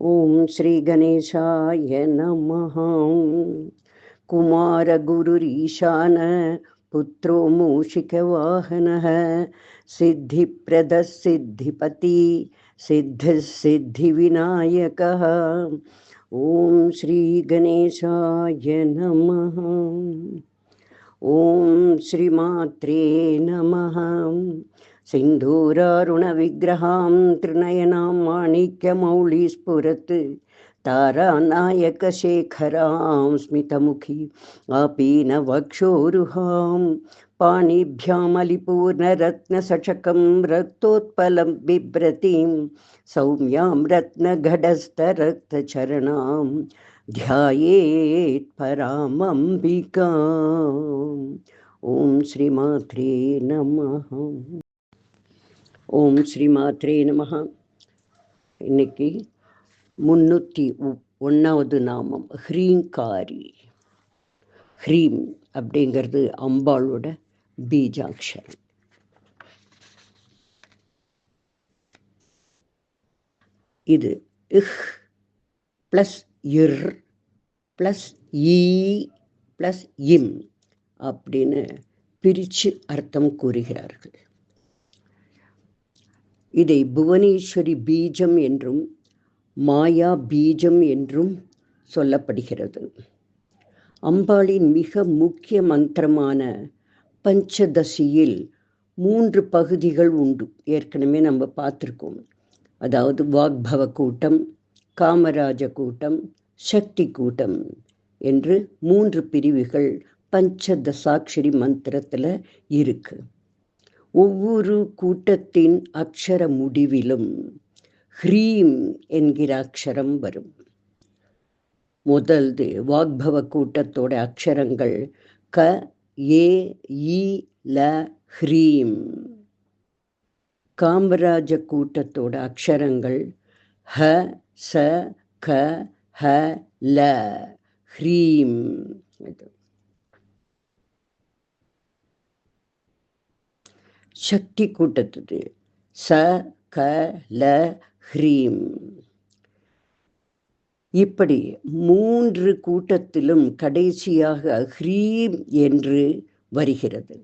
ஓம் ஸ்ரீ கணேசாய நமஹ. குமாரகுருரீசான புத்ரோ மூஷிகவாஹனः சித்திப்ரதः சித்திபதி சித்திவிநாயகः. ஓம் ஸ்ரீ கணேசாய நமஹ. ஓம் ஸ்ரீமாத்ரே நமஹ. सिन्दूरारुणविग्रहां त्रिनयनां माणिक्यमौलिस्फुरत् तारानायकशेखरां स्मितमुखी आपीनवक्षोरुहां पाणिभ्यामलिपूर्णरत्नसचकं रक्तोत्पलं बिभ्रतीं सौम्यां रत्नघटस्थरक्तचरणां ध्यायेत् परामम्बिकाम्. ॐ श्रीमात्रे नमः. ஓம் ஸ்ரீ மாத்ரே நமஹ. இன்னைக்கு 301வது நாமம் ஹ்ரீங்காரி. ஹ்ரீம் அப்படிங்கிறது அம்பாளோட பீஜாட்சரம். இது இஹ் பிளஸ் இர் பிளஸ் ஈ பிளஸ் இம் அப்படின்னு பிரித்து அர்த்தம் கூறுகிறார்கள். இதை புவனேஸ்வரி பீஜம் என்றும் மாயா பீஜம் என்றும் சொல்லப்படுகிறது. அம்பாளின் மிக முக்கிய மந்திரமான பஞ்சதசியில் 3 பகுதிகள் உண்டு. ஏற்கனவே நம்ம பார்த்துருக்கோம். அதாவது வாக்பவ கூட்டம், காமராஜ கூட்டம், சக்தி கூட்டம் என்று 3 பிரிவுகள் பஞ்சதசாட்சரி மந்திரத்தில் இருக்கு. ஒவ்வொரு கூட்டத்தின் அக்ஷர முடிவிலும் ஹ்ரீம் என்கிற அக்ஷரம் வரும். முதல்து வாக்பவ கூட்டத்தோட அக்ஷரங்கள் க, ஏ, ஈ, ல, ஹ்ரீம். காமராஜ கூட்டத்தோட அக்ஷரங்கள் ஹ, ச, க, ஹ, ல, ஹ்ரீம். சக்தி கூட்டத்துது ச, க, ல, ஹ்ரீம். இப்படி 3 கூட்டத்திலும் கடைசியாக ஹ்ரீம் என்று வருகிறது.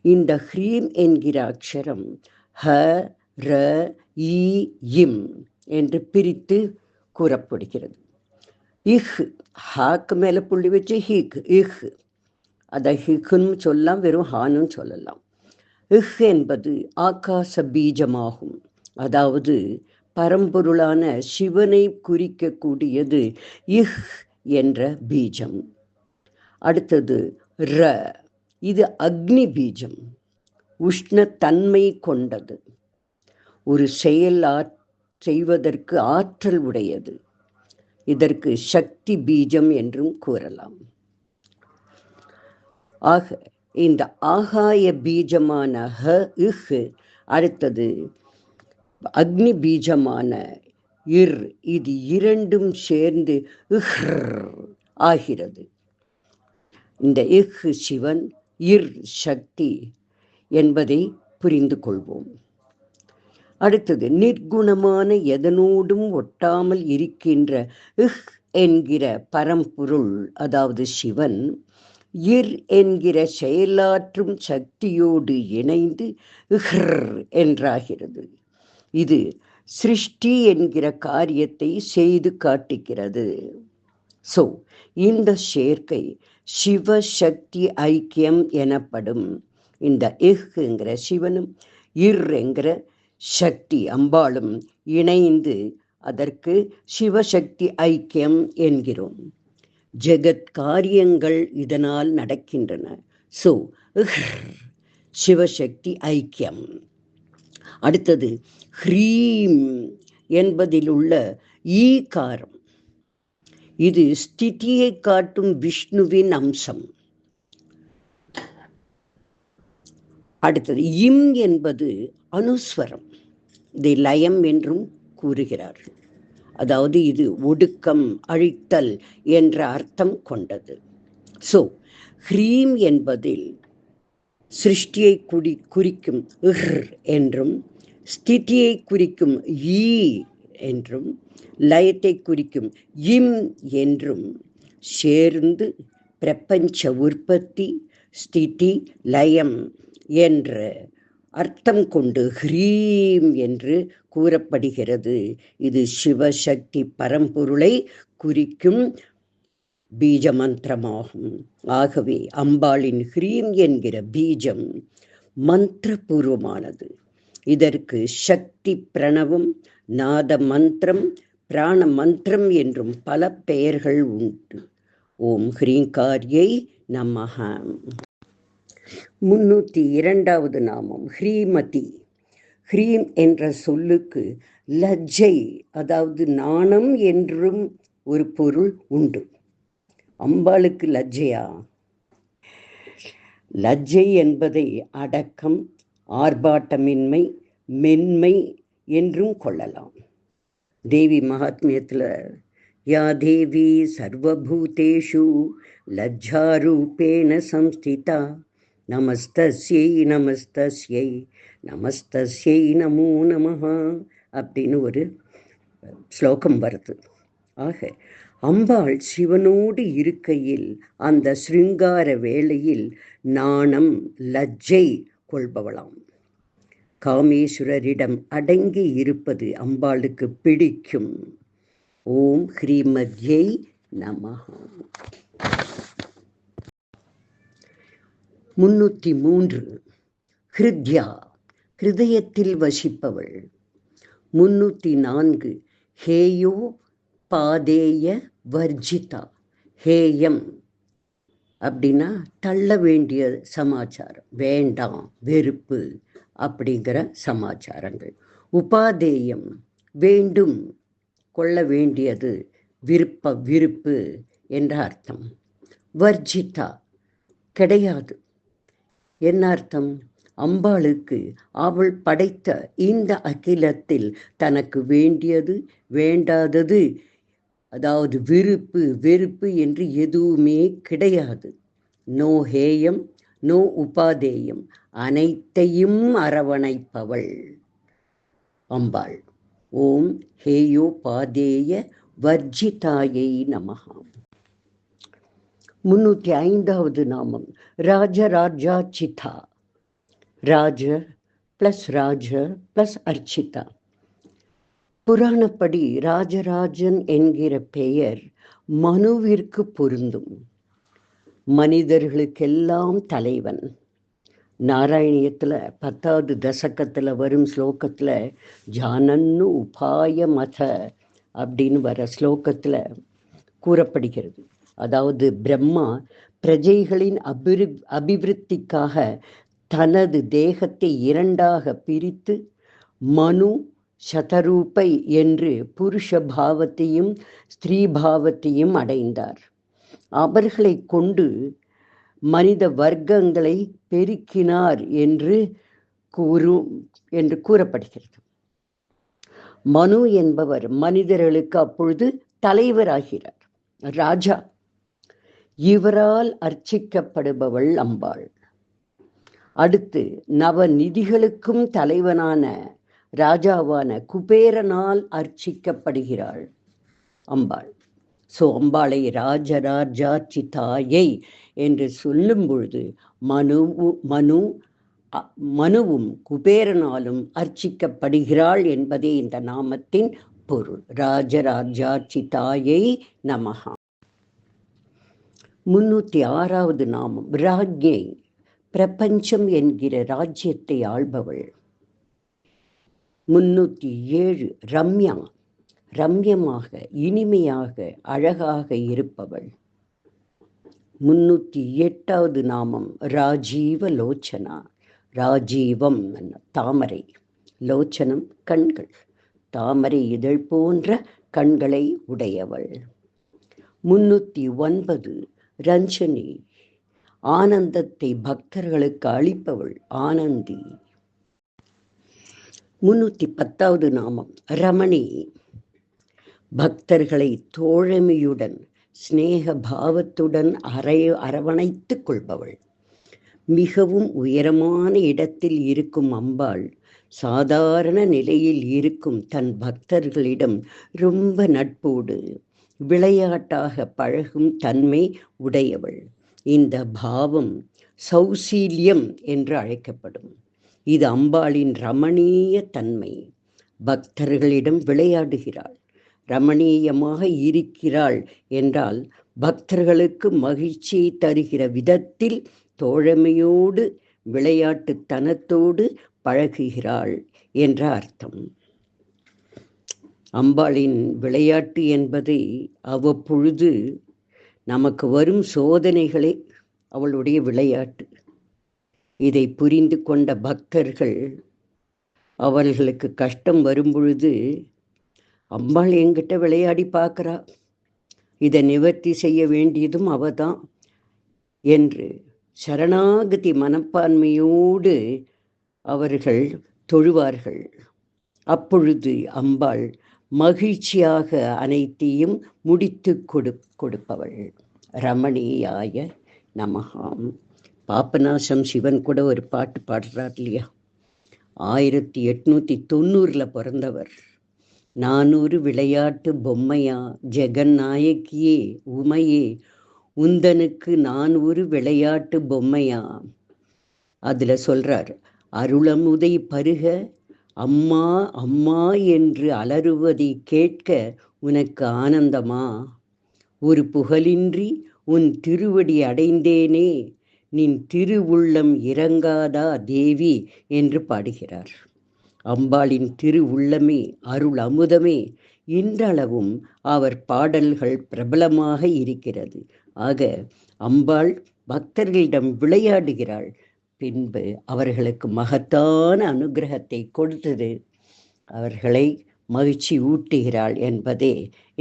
இந்த ஹ்ரீம் என்கிற அக்ஷரம் ஹ, ர, ஈ, இம் என்று பிரித்து கூறப்படுகிறது. இஹ், ஹாக்கு மேல புள்ளி வச்சு ஹீக், இஹ். அதை ஹிக்குன்னு சொல்லலாம், வெறும் ஹானும் சொல்லலாம். இஹ் என்பது ஆகாச பீஜமாகும். அதாவது பரம்பொருளான சிவனை குறிக்கக்கூடியது இஹ் என்ற பீஜம். அடுத்தது ர, இது அக்னி பீஜம். உஷ்ணத்தன்மை கொண்டது. ஒரு செயல் செய்வதற்கு ஆற்றல் உடையது. இதற்கு சக்தி பீஜம் என்றும் கூறலாம். ஆக இந்த ஆகாய பீஜமான ஹ, இஹ், அடுத்தது அக்னி பீஜமான இர், இது இரண்டும் சேர்ந்து இஹ் ஆகிறது. இந்த இஹ் சிவன், இர் சக்தி என்பதை புரிந்து கொள்வோம். அடுத்தது நிர்குணமான எதனோடும் ஒட்டாமல் இருக்கின்ற இஹ் என்கிற பரம்பொருள், அதாவது சிவன், இர் என்கிற செயலாற்றும் சக்தியோடு இணைந்து இஹ்ர் என்றாகிறது. இது சிருஷ்டி என்கிற காரியத்தை செய்து காட்டுகிறது. சோ இந்த சேர்க்கை சிவசக்தி ஐக்கியம் எனப்படும். இந்த இஹ்ங்கிற சிவனும் இர் என்கிற சக்தி அம்பாளும் இணைந்து அதற்கு சிவசக்தி ஐக்கியம் என்கிறோம். ஜெகத் காரியங்கள் இதனால் நடக்கின்றன. சோ சிவசக்தி ஐக்கியம். அடுத்தது ஹ்ரீம் என்பதில் உள்ள ஈகாரம். இது ஸ்திதியை காட்டும் விஷ்ணுவின் அம்சம். அடுத்தது இம் என்பது அனுஸ்வரம். இதை லயம் என்றும் கூறுகிறார்கள். அதாவது இது ஒடுக்கம், அழித்தல் என்ற அர்த்தம் கொண்டது. சோ ஹ்ரீம் என்பதில் சிருஷ்டியை குறிக்கும் இஹ் என்றும், ஸ்திதியை குறிக்கும் ஈ என்றும் லயத்தை குறிக்கும் இம் என்றும் சேர்ந்து பிரபஞ்ச உற்பத்தி ஸ்திதி லயம் என்ற அர்த்தம் கொண்டு ஹ்ரீம் என்று கூறப்படுகிறது. இது சிவசக்தி பரம்பொருளை குறிக்கும் பீஜ மந்திரமாகும். ஆகவே அம்பாளின் ஹ்ரீம் என்கிற பீஜம் மந்திரபூர்வமானது. இதற்கு சக்தி பிரணவம், நாத மந்திரம், பிராண மந்திரம் என்றும் பல பெயர்கள் உண்டு. ஓம் ஹ்ரீங்காரியை நமஹ. 302வது நாமம் ஹ்ரீமதி. ஹ்ரீம் என்ற சொல்லுக்கு லஜ்ஜை, அதாவது நாணம் என்றும் ஒரு பொருள் உண்டு. அம்பாளுக்கு லஜ்ஜையா? லஜ்ஜை என்பதை அடக்கம், ஆர்ப்பாட்டமின்மை, மென்மை என்றும் கொள்ளலாம். தேவி மகாத்மியத்தில் யா தேவி சர்வபூதேஷு லஜ்ஜாரூபேண சம்ஸ்திதா நமஸ்தஸ்யை நமஸ்தஸ்யை நமஸ்தஸ்யை நமோ நமஹ அப்படின்னு ஒரு ஸ்லோகம் வருது. ஆக அம்பாள் சிவனோடு இருக்கையில் அந்த ஸ்ருங்கார வேளையில் நாணம், லஜ்ஜை கொள்பவளாம். காமேஸ்வரரிடம் அடங்கி இருப்பது அம்பாளுக்கு பிடிக்கும். ஓம் ஹ்ரீமத்யை நமஹ. 303 ஹிருத்யா, ஹிருதயத்தில் வசிப்பவள். 304 ஹேயோ பாதேய வர்ஜிதா. ஹேயம் அப்படின்னா தள்ள வேண்டிய சமாச்சாரம், வேண்டாம், வெறுப்பு அப்படிங்கிற சமாச்சாரங்கள். உபாதேயம் வேண்டும், கொள்ள வேண்டியது, விருப்பு என்ற அர்த்தம். வர்ஜிதா கிடையாது. என்ன அர்த்தம்? அம்பாளுக்கு அவள் படைத்த இந்த அகிலத்தில் தனக்கு வேண்டியது வேண்டாதது, அதாவது விருப்பு வெறுப்பு என்று எதுவுமே கிடையாது. நோ ஹேயம், நோ உபாதேயம், அனைத்தையும் அரவணைப்பவள் அம்பாள். ஓம் ஹேயோ பாதேய வர்ஜிதாயை நமஹ. 305வது நாமம் ராஜராஜாச்சிதா. ராஜ பிளஸ் ராஜ பிளஸ் அர்ச்சிதா. புராணப்படி ராஜராஜன் என்கிற பெயர் மனுவிற்கு பொருந்தும். மனிதர்களுக்கெல்லாம் தலைவன். நாராயணியத்தில் 10வது தசகத்தில் வரும் ஸ்லோகத்தில் ஜானன்னு உபாய மத அப்படின்னு வர ஸ்லோகத்தில் கூறப்படுகிறது. அதாவது பிரம்மா பிரஜைகளின் அபிவிருத்திக்காக தனது தேகத்தை 2ஆக பிரித்து மனு சதரூபை என்று புருஷ பாவத்தையும் ஸ்திரீ பாவத்தையும் அடைந்தார். அவர்களை கொண்டு மனித வர்க்கங்களை பெருக்கினார் என்று கூறப்படுகிறது. மனு என்பவர் மனிதர்களுக்கு அப்பொழுது தலைவராகிறார், ராஜா. இவரால் அர்ச்சிக்கப்படுபவள் அம்பாள். அடுத்து நவநிதிகளுக்கும் தலைவனான ராஜாவான குபேரனால் அர்ச்சிக்கப்படுகிறாள் அம்பாள். ஸோ அம்பாளை ராஜராஜாச்சிதாயை என்று சொல்லும் பொழுது மனுவும் குபேரனாலும் அர்ச்சிக்கப்படுகிறாள் என்பதே இந்த நாமத்தின் பொருள். ராஜராஜாச்சிதாயை நமஹ. 306வது நாமம் ராஜ்ஞை. பிரபஞ்சம் என்கிற ராஜ்யத்தை ஆள்பவள். 307 ரம்யா. ரம்யமாக, இனிமையாக, அழகாக இருப்பவள். 308வது நாமம் ராஜீவ லோச்சனா. ராஜீவம் தாமரை, லோச்சனம் கண்கள், தாமரை இதழ் போன்ற கண்களை உடையவள். 309 ரஞ்சனி. ஆனந்தத்தை பக்தர்களுக்கு அளிப்பவள், ஆனந்தி. 310வது நாமம் ரமணி. பக்தர்களை தோழமையுடன் ஸ்நேக பாவத்துடன் அரவணைத்துக் கொள்பவள். மிகவும் உயரமான இடத்தில் இருக்கும் அம்பாள் சாதாரண நிலையில் இருக்கும் தன் பக்தர்களிடம் ரொம்ப நட்போடு விளையாட்டாக பழகும் தன்மை உடையவள். இந்த பாவம் சௌசீல்யம் என்று அழைக்கப்படும். இது அம்பாளின் ரமணீய தன்மை. பக்தர்களிடம் விளையாடுகிறாள், ரமணீயமாக இருக்கிறாள் என்றால் பக்தர்களுக்கு மகிழ்ச்சியை தருகிற விதத்தில் தோழமையோடு விளையாட்டுத்தனத்தோடு பழகுகிறாள் என்ற அர்த்தம். அம்பாளின் விளையாட்டு என்பதை அவ்வப்பொழுது நமக்கு வரும் சோதனைகளே அவளுடைய விளையாட்டு. இதை புரிந்து கொண்ட பக்தர்கள் அவர்களுக்கு கஷ்டம் வரும்பொழுது அம்பாள் என்கிட்ட விளையாடி பார்க்குறா, இதை நிவர்த்தி செய்ய வேண்டியதும் அவதான் என்று சரணாகதி மனப்பான்மையோடு அவர்கள் தொழுவார்கள். அப்பொழுது அம்பாள் மகிழ்ச்சியாக அனைத்தையும் முடித்து கொடுப்பவள். ரமணீயாய நமகாம். பாபநாசம் சிவன் கூட ஒரு பாட்டு பாடுறார் இல்லையா? 1890 பிறந்தவர். 400 விளையாட்டு பொம்மையா ஜெகநாயகியே உமையே உந்தனுக்கு நான் ஒரு விளையாட்டு பொம்மையா. அதுல சொல்றார், அருளமுதை பருக அம்மா அம்மா என்று அலறுவதை கேட்க உனக்கு ஆனந்தமா. ஒரு புகழின்றி உன் திருவடி அடைந்தேனே, நின் திருவுள்ளம் இறங்காதா தேவி என்று பாடுகிறார். அம்பாளின் திருவுள்ளமே அருள் அமுதமே இன்றளவும் அவர் பாடல்கள் பிரபலமாக இருக்கிறது. ஆக அம்பாள் பக்தர்களிடம் விளையாடுகிறாள், பின்பு அவர்களுக்கு மகத்தான அனுகிரகத்தை கொடுத்தது அவர்களை மகிழ்ச்சி ஊட்டுகிறாள் என்பதே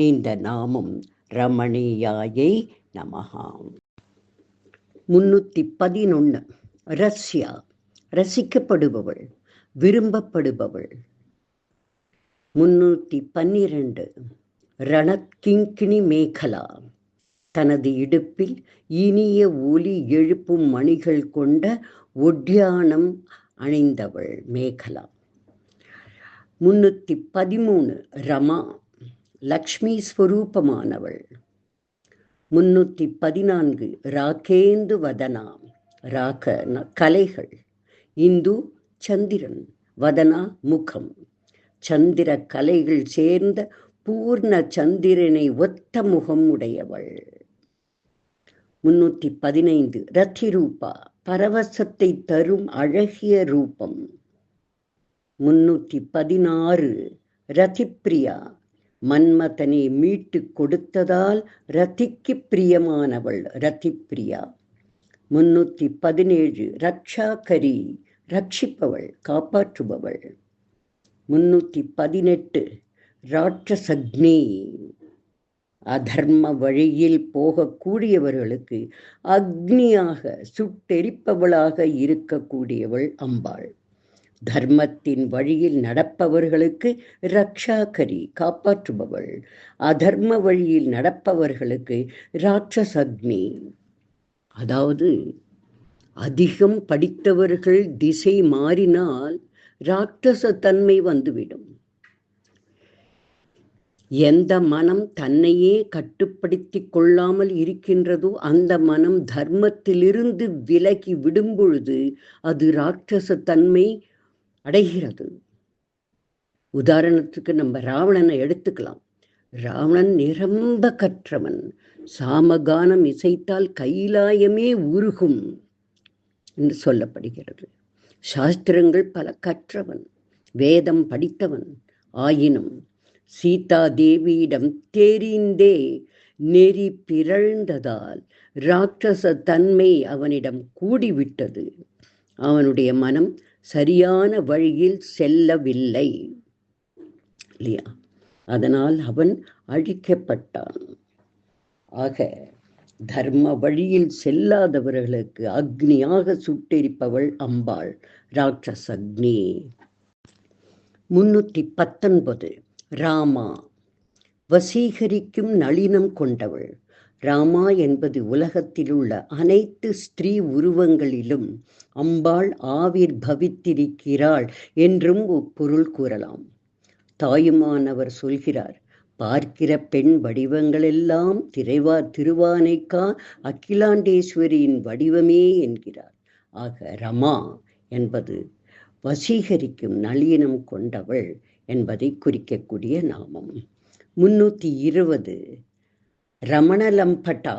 இந்த நாமம் ரமணீயாயை நமகாம். 311 ரஸ்யா, ரசிக்கப்படுபவள், விரும்பப்படுபவள். 312 ரணத்கிங்கிணி மேகலா, தனது இடுப்பில் இனிய ஒலி எழுப்பும் மணிகள் கொண்ட ஒட்யானம் அணிந்தவள் மேகலா. 313 ரமா, லக்ஷ்மி ஸ்வரூபமானவள். 314 ராகேந்து வதனா, ராக கலைகள், இந்து சந்திரன், வதனா முகம், சந்திர கலைகள் சேர்ந்த பூர்ண சந்திரனை ஒத்த முகம் உடையவள். 315 ரத்திரூபா, பரவசத்தை தரும் அழகிய ரூபம். 316 ரதிப்பிரியா, மன்மதனை மீட்டு கொடுத்ததால் ரதிக்கு பிரியமானவள் ரதிப்பிரியா. 317 ரக்ஷாகரி, ரட்சிப்பவள், காப்பாற்றுபவள். 318 ராட்சசக்னி, அதர்ம வழியில் போகக்கூடியவர்களுக்கு அக்னியாக சுட்டெரிப்பவளாக இருக்கக்கூடியவள் அம்பாள். தர்மத்தின் வழியில் நடப்பவர்களுக்கு ரக்ஷாகரி, காப்பாற்றுபவள். அதர்ம வழியில் நடப்பவர்களுக்கு ராட்சசக்னி. அதாவது அதிகம் படித்தவர்கள் திசை மாறினால் ராட்சச தன்மை வந்துவிடும். எந்த மனம் தன்னையே கட்டுப்படுத்தி கொள்ளாமல் இருக்கின்றதோ அந்த மனம் தர்மத்திலிருந்து விலகி விடும் பொழுது அது ராட்சச தன்மை அடைகிறது. உதாரணத்துக்கு நம்ம ராவணனை எடுத்துக்கலாம். ராவணன் நிரம்ப கற்றவன். சாமகானம் இசைத்தால் கைலாயமே உருகும் என்று சொல்லப்படுகிறது. சாஸ்திரங்கள் பல கற்றவன், வேதம் படித்தவன். ஆயினும் சீதா தேவியிடம் தெரிந்தே நெறி பிறழ்ந்ததால் ராட்சச தன்மை அவனிடம் கூடிவிட்டது. அவனுடைய மனம் சரியான வழியில் செல்லவில்லை இல்லையா? அதனால் அவன் அழிக்கப்பட்டான். ஆக தர்ம வழியில் செல்லாதவர்களுக்கு அக்னியாக சுட்டெரிப்பவள் அம்பாள், ராட்சசக்னி. 319 ராமா, வசீகரிக்கும் நளினம் கொண்டவள். ராமா என்பது உலகத்தில் உள்ள அனைத்து ஸ்திரீ உருவங்களிலும் அம்பாள் ஆவிர் பவித்திருக்கிறாள் என்றும் பொருள் கூறலாம். தாயுமானவர் சொல்கிறார், பார்க்கிற பெண் வடிவங்களெல்லாம் திருவானைக்கா அகிலாண்டேஸ்வரியின் வடிவமே என்கிறார். ஆக ரமா என்பது வசீகரிக்கும் நளினம் கொண்டவள் என்பதை குறிக்கக்கூடிய நாமம். 320 ரமண லம்பட்டா.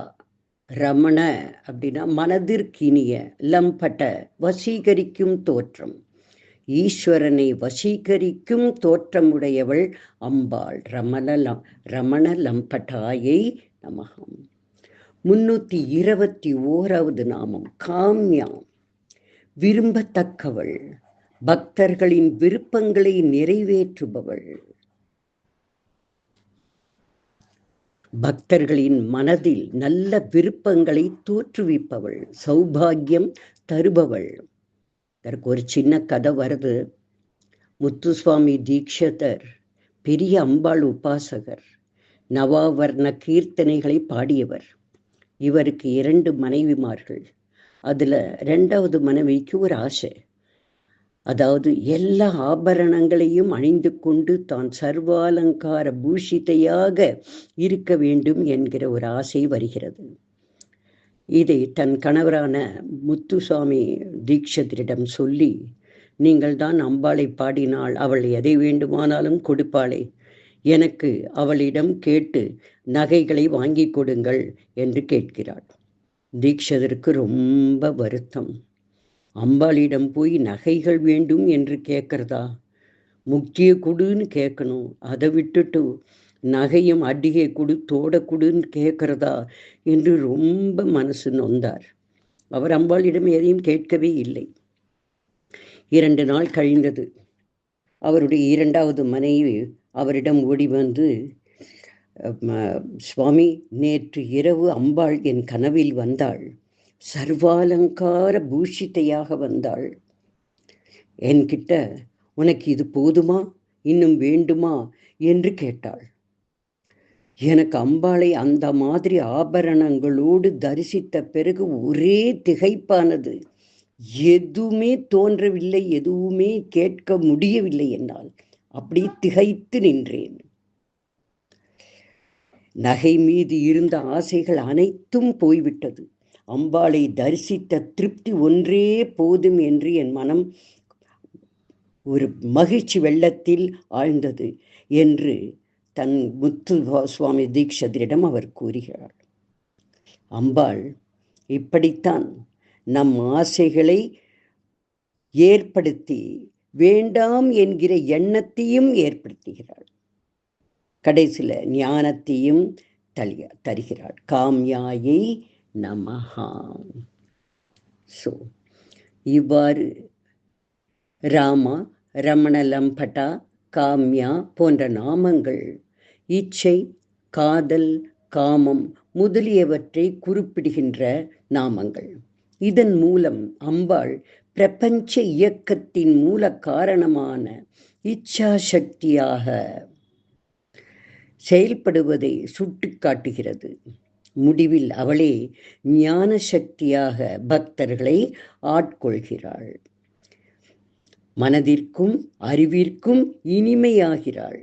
ரமண அப்படின்னா மனதிற்கினிய, லம்பட்ட வசீகரிக்கும் தோற்றம். ஈஸ்வரனை வசீகரிக்கும் தோற்றமுடையவள் அம்பாள். ரமண லம்பட்டாயை நமகம். 321வது நாமம் காம்யா. விரும்பத்தக்கவள், பக்தர்களின் விருப்பங்களை நிறைவேற்றுபவள், பக்தர்களின் மனதில் நல்ல விருப்பங்களை தோற்றுவிப்பவள், சௌபாகியம் தருபவள். அதற்கு ஒரு சின்ன கதை வருது. முத்துசுவாமி தீட்சிதர் பெரிய அம்பாள் உபாசகர், நவாவர்ண கீர்த்தனைகளை பாடியவர். இவருக்கு 2 மனைவிமார்கள். அதுல 2வது மனைவிக்கு ஒரு ஆசை. அதாவது எல்லா ஆபரணங்களையும் அணிந்து கொண்டு தான் சர்வாலங்கார பூஷிதையாக இருக்க வேண்டும் என்கிற ஒரு ஆசை வருகிறது. இதை தன் கணவரான முத்துசாமி தீட்சிதரிடம் சொல்லி, நீங்கள் தான் அம்பாளை பாடினால் அவள் எதை வேண்டுமானாலும் கொடுப்பாளே, எனக்கு அவளிடம் கேட்டு நகைகளை வாங்கி கொடுங்கள் என்று கேட்கிறாள். தீட்சிதருக்கு ரொம்ப வருத்தம். அம்பாளிடம் போய் நகைகள் வேண்டும் என்று கேட்கறதா? முக்கிய குடுன்னு கேட்கணும். அதை விட்டுட்டு நகையும் அடிகை குடு தோட குடுன்னு கேட்கறதா என்று ரொம்ப மனசு நொந்தார். அவர் அம்பாளிடம் எதையும் கேட்கவே இல்லை. 2 நாள் கழிந்தது. அவருடைய 2வது மனைவி அவரிடம் ஓடி வந்து, சுவாமி, நேற்று இரவு அம்பாள் என் கனவில் வந்தாள். சர்வாலங்கார பூஷிதையாக வந்தாள். என்கிட்ட உனக்கு இது போதுமா, இன்னும் வேண்டுமா என்று கேட்டாள். எனக்கு அம்பாளை அந்த மாதிரி ஆபரணங்களோடு தரிசித்த பிறகு ஒரே திகைப்பானது. எதுவுமே தோன்றவில்லை, எதுவுமே கேட்க முடியவில்லை என்னால். அப்படி திகைத்து நின்றேன். நகை மீது இருந்த ஆசைகள் அனைத்தும் போய்விட்டது. அம்பாளை தரிசித்த திருப்தி ஒன்றே போதும் என்று என் மனம் ஒரு மகிழ்ச்சி வெள்ளத்தில் ஆழ்ந்தது என்று தன் முத்து சுவாமி தீட்சிதரிடம் அவர் கூறுகிறார். அம்பாள் இப்படித்தான் நம் ஆசைகளை ஏற்படுத்தி வேண்டாம் என்கிற எண்ணத்தையும் ஏற்படுத்துகிறாள். கடைசியில் ஞானத்தையும் தருகிறாள். காம்யாயை நமஹா. ஸோ இவ்வாறு ராமா, ரமண லம்பட்டா, காம்யா போன்ற நாமங்கள் இச்சை, காதல், காமம் முதலியவற்றை குறிப்பிடுகின்ற நாமங்கள். இதன் மூலம் அம்பாள் பிரபஞ்ச இயக்கத்தின் மூல காரணமான இச்சா சக்தியாக செயல்படுவதை சுட்டி காட்டுகிறது. முடிவில் அவளே ஞான சக்தியாக பக்தர்களை ஆட்கொள்கிறாள். மனதிற்கும் அறிவிற்கும் இனிமையாகிறாள்,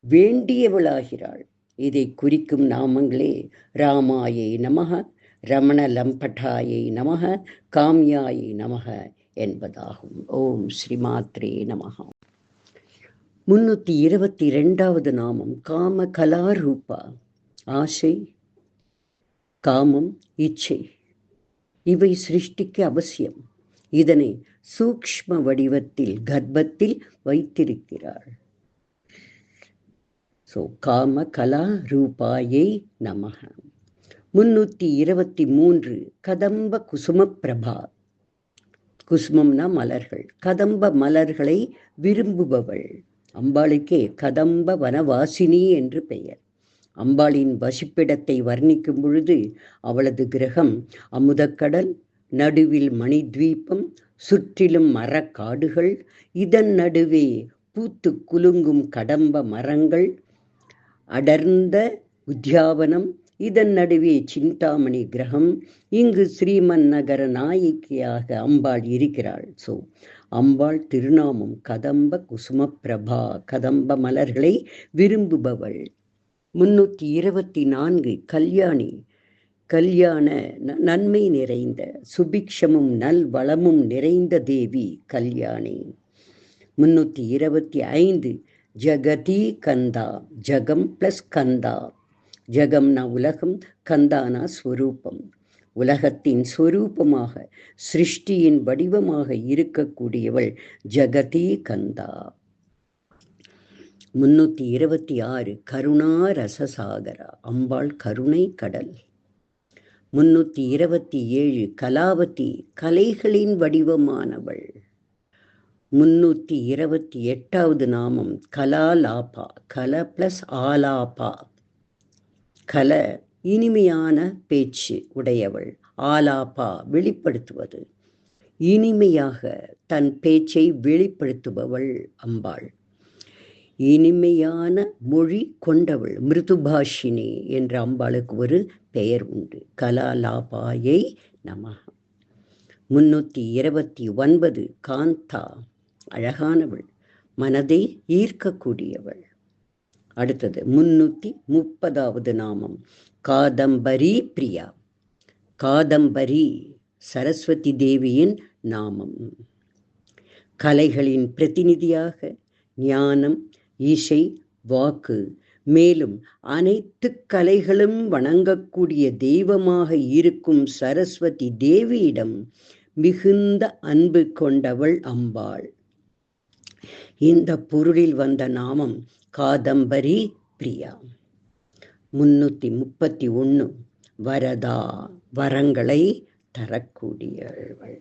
வேண்டியவளாகிறாள். இதை குறிக்கும் நாமங்களே ராமாயை நமக, ரமண லம்பட்டாயை நமக, காம்யாயை நமக என்பதாகும். ஓம் ஸ்ரீமாத்ரே நமக. 322வது நாமம் காம கலாரூபா. ஆசை, காமம், இச்சை இவை சிருஷ்டிக்கு அவசியம். இதனை சூக்ஷ்ம வடிவத்தில் கர்ப்பத்தில் வைத்திருக்கிறாள். ஸோ காம கலா ரூபாயை நமக. 323 கதம்ப குசும பிரபா. குசுமம்னா மலர்கள். கதம்ப மலர்களை விரும்புபவள். அம்பாளுக்கே கதம்ப வனவாசினி என்று பெயர். அம்பாளின் வசிப்பிடத்தை வர்ணிக்கும் பொழுது அவளது கிரகம் அமுதக்கடல், நடுவில் மணித்வீபம், சுற்றிலும் மரக்காடுகள், இதன் நடுவே பூத்து குலுங்கும் கடம்ப மரங்கள், அடர்ந்த உத்தியாவனம், இதன் நடுவே சிந்தாமணி கிரகம். இங்கு ஸ்ரீமன் நகர நாயகியாக அம்பாள் இருக்கிறாள். ஸோ அம்பாள் திருநாமம் கதம்ப குசும பிரபா, கதம்ப மலர்களை விரும்புபவள். 324 கல்யாணி, கல்யாண நன்மை நிறைந்த சுபிக்ஷமும் நல் வளமும் நிறைந்த தேவி கல்யாணி. 325 ஜகதி கந்தா, ஜகம் பிளஸ் கந்தா. ஜகம்னா உலகம், கந்தானா ஸ்வரூபம். உலகத்தின் ஸ்வரூபமாக சிருஷ்டியின் வடிவமாக இருக்கக்கூடியவள் ஜகதி கந்தா. 326 கருணா ரசசாகரா, அம்பாள் கருணை கடல். 327 கலாவதி, கலைகளின் வடிவமானவள். 328வது நாமம் கலாலாபா, கல பிளஸ் ஆலாபா. கல இனிமையான பேச்சு உடையவள், ஆலாபா வெளிப்படுத்துவது. இனிமையாக தன் பேச்சை வெளிப்படுத்துபவள் அம்பாள். இனிமையான மொழி கொண்டவள், மிருதுபாஷினி என்ற அம்பாளுக்கு ஒரு பெயர் உண்டு. கலாலாபாயை நமஹ. 329 காந்தா, அழகானவள், மனதை ஈர்க்கக்கூடியவள். அடுத்தது 330வது நாமம் காதம்பரி பிரியா. காதம்பரி சரஸ்வதி தேவியின் நாமம். கலைகளின் பிரதிநிதியாக ஞானம், இசை, வாக்கு, மேலும் அனைத்து கலைகளும் வணங்கக்கூடிய தெய்வமாக இருக்கும் சரஸ்வதி தேவியிடம் மிகுந்த அன்பு கொண்டவள் அம்பாள். இந்த பொருளில் வந்த நாமம் காதம்பரி பிரியா. 331 வரதா, வரங்களை தரக்கூடியவள்.